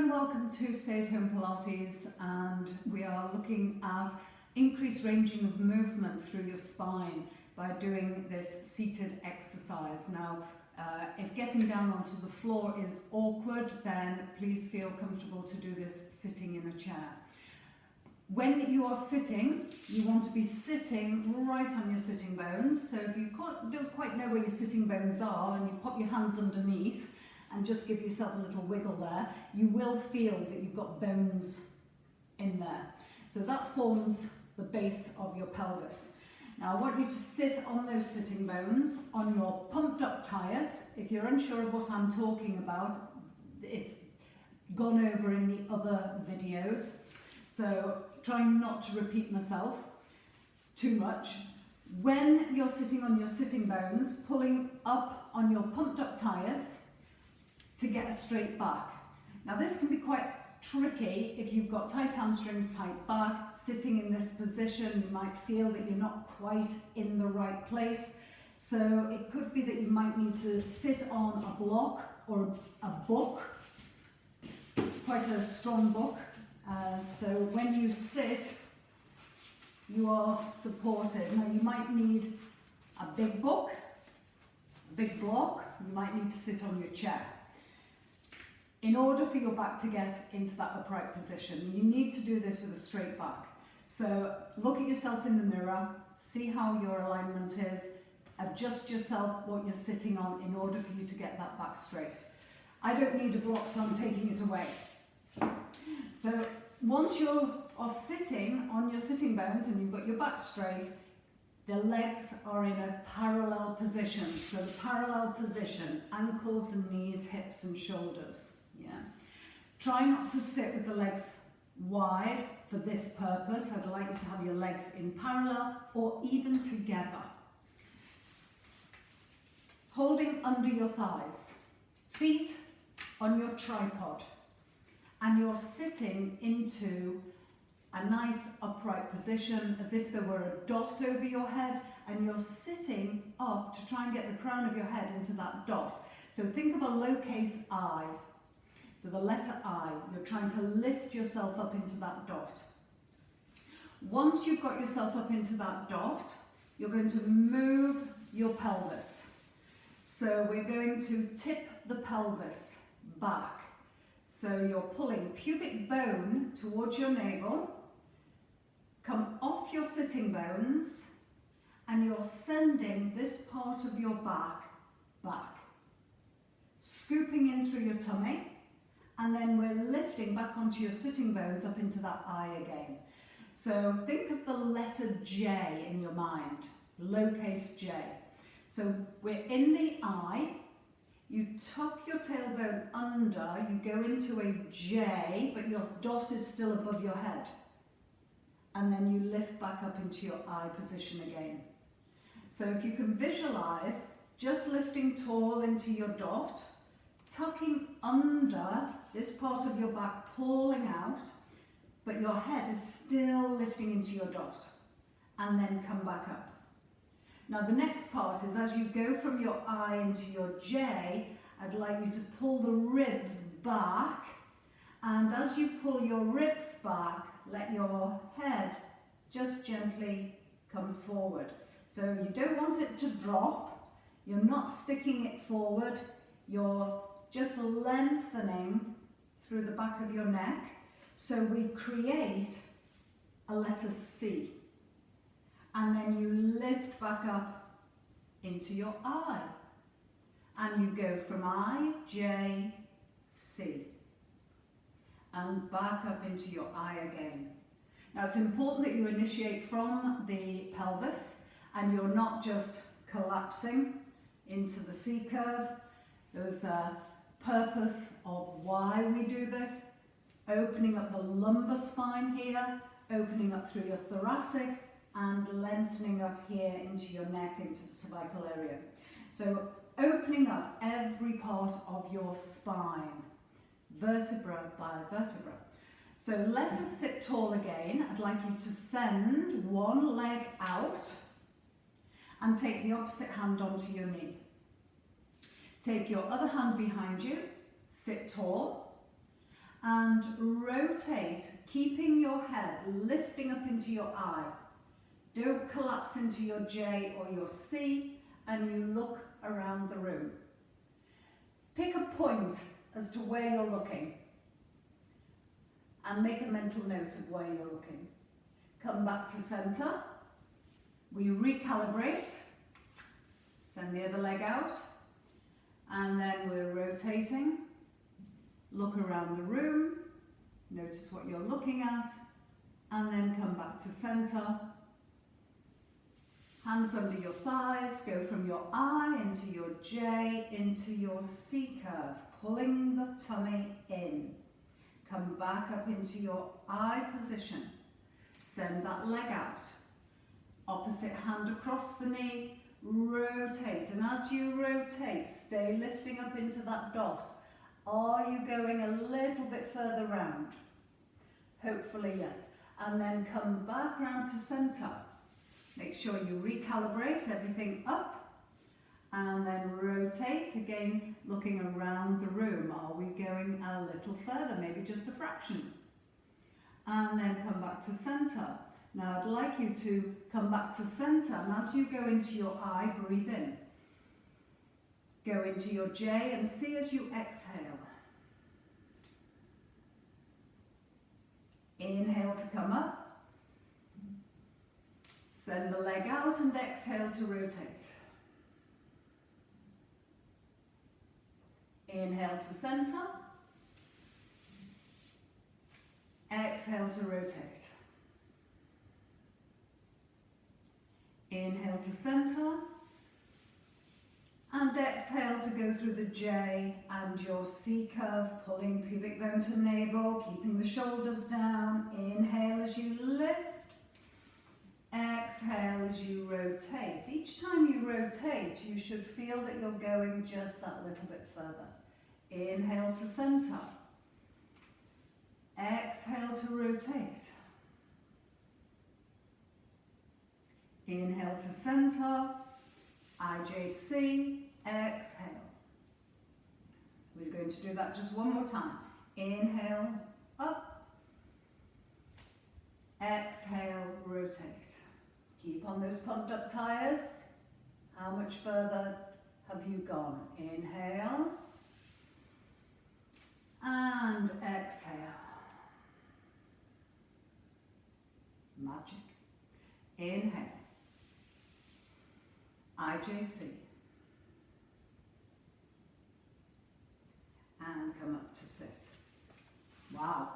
and welcome to Stay at Home Pilates, and we are looking at increased ranging of movement through your spine by doing this seated exercise. Now, if getting down onto the floor is awkward, then please feel comfortable to do this sitting in a chair. When you are sitting, you want to be sitting right on your sitting bones. So if you don't quite know where your sitting bones are, and you pop your hands underneath and just give yourself a little wiggle there, you will feel that you've got bones in there. So that forms the base of your pelvis. Now I want you to sit on those sitting bones on your pumped up tyres. If you're unsure of what I'm talking about, it's gone over in the other videos. So trying not to repeat myself too much. When you're sitting on your sitting bones, pulling up on your pumped up tyres to get a straight back. Now this can be quite tricky if you've got tight hamstrings, tight back. Sitting in this position, you might feel that you're not quite in the right place. So it could be that you might need to sit on a block or a book, quite a strong book. So when you sit, you are supported. Now you might need a big book, a big block. You might need to sit on your chair. In order for your back to get into that upright position, you need to do this with a straight back. So look at yourself in the mirror, see how your alignment is, adjust yourself what you're sitting on in order for you to get that back straight. I don't need a block, so I'm taking it away. So once you are sitting on your sitting bones and you've got your back straight, the legs are in a parallel position. So the parallel position, ankles and knees, hips and shoulders. Yeah. Try not to sit with the legs wide for this purpose. I'd like you to have your legs in parallel or even together. Holding under your thighs, feet on your tripod, and you're sitting into a nice upright position as if there were a dot over your head, and you're sitting up to try and get the crown of your head into that dot. So think of a lowercase I. So the letter I, you're trying to lift yourself up into that dot. Once you've got yourself up into that dot, you're going to move your pelvis. So we're going to tip the pelvis back. So you're pulling pubic bone towards your navel, come off your sitting bones, and you're sending this part of your back. Scooping in through your tummy, and then we're lifting back onto your sitting bones up into that I again. So think of the letter J in your mind, lowercase j. So we're in the I, you tuck your tailbone under, you go into a J, but your dot is still above your head. And then you lift back up into your I position again. So if you can visualize, just lifting tall into your dot, tucking under this part of your back, pulling out, but your head is still lifting into your dot, and then come back up. Now the next part is as you go from your I into your J, I'd like you to pull the ribs back, and as you pull your ribs back, let your head just gently come forward. So you don't want it to drop, you're not sticking it forward, you're just lengthening through the back of your neck. So we create a letter C. And then you lift back up into your I. And you go from I, J, C. And back up into your I again. Now it's important that you initiate from the pelvis and you're not just collapsing into the C curve. There's a purpose of why we do this. Opening up the lumbar spine here, opening up through your thoracic, and lengthening up here into your neck, into the cervical area. So opening up every part of your spine, vertebra by vertebra. So let us sit tall again. I'd like you to send one leg out and take the opposite hand onto your knee. Take your other hand behind you, sit tall, and rotate, keeping your head lifting up into your I. Don't collapse into your J or your C, and you look around the room. Pick a point as to where you're looking and make a mental note of where you're looking. Come back to center. We recalibrate. Send the other leg out. And then we're rotating. Look around the room. Notice what you're looking at. And then come back to center. Hands under your thighs. Go from your I into your J into your C curve. Pulling the tummy in. Come back up into your I position. Send that leg out. Opposite hand across the knee. Rotate. And as you rotate, stay lifting up into that dot. Are you going a little bit further round? Hopefully, yes. And then come back round to center. Make sure you recalibrate everything up. And then rotate again, looking around the room. Are we going a little further? Maybe just a fraction. And then come back to center. Now I'd like you to come back to center, and as you go into your I, breathe in. Go into your J and C as you exhale. Inhale to come up. Send the leg out and exhale to rotate. Inhale to center. Exhale to rotate. Inhale to center. And exhale to go through the J and your C curve, pulling pubic bone to navel, keeping the shoulders down. Inhale as you lift. Exhale as you rotate. Each time you rotate, you should feel that you're going just that little bit further. Inhale to center. Exhale to rotate. Inhale to center. IJC. Exhale. We're going to do that just one more time. Inhale, up. Exhale, rotate. Keep on those pumped up tires. How much further have you gone? Inhale. And exhale. Magic. Inhale. IJC. And come up to sit. Wow.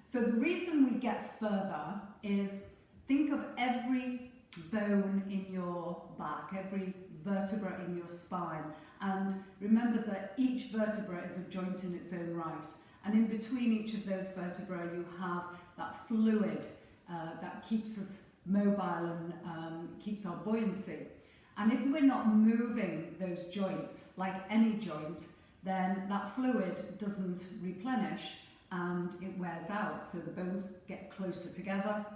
So the reason we get further is, think of every bone in your back, every vertebra in your spine, and remember that each vertebra is a joint in its own right, and in between each of those vertebrae you have that fluid that keeps us mobile and keeps our buoyancy. And if we're not moving those joints, like any joint, then that fluid doesn't replenish and it wears out. So the bones get closer together,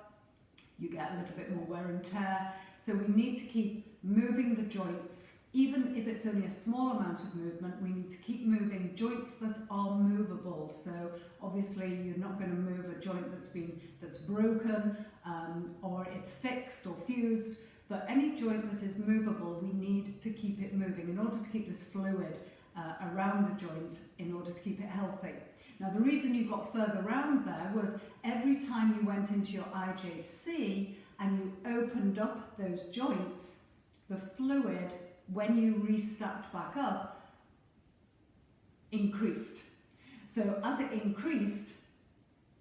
you get a little bit more wear and tear. So we need to keep moving the joints. Even if it's only a small amount of movement, we need to keep moving joints that are movable. So obviously you're not going to move a joint that's broken or it's fixed or fused. But any joint that is movable, we need to keep it moving in order to keep this fluid around the joint, in order to keep it healthy. Now the reason you got further round there was every time you went into your IJC and you opened up those joints, the fluid, when you restacked back up, increased. So as it increased,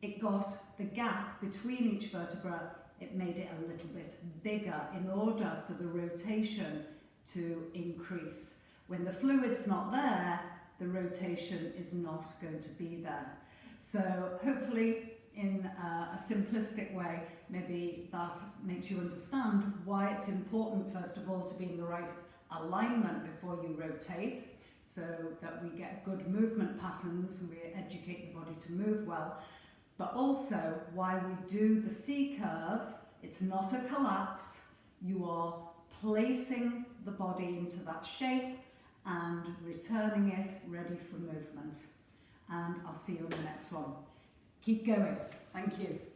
it got the gap between each vertebra, it made it a little bit bigger in order for the rotation to increase. When the fluid's not there, the rotation is not going to be there. So hopefully in a simplistic way, maybe that makes you understand why it's important, first of all, to be in the right alignment before you rotate, so that we get good movement patterns and we educate the body to move well. But also why we do the C curve. It's not a collapse. You are placing the body into that shape and returning it ready for movement. and I'll see you in the next one. Keep going. Thank you.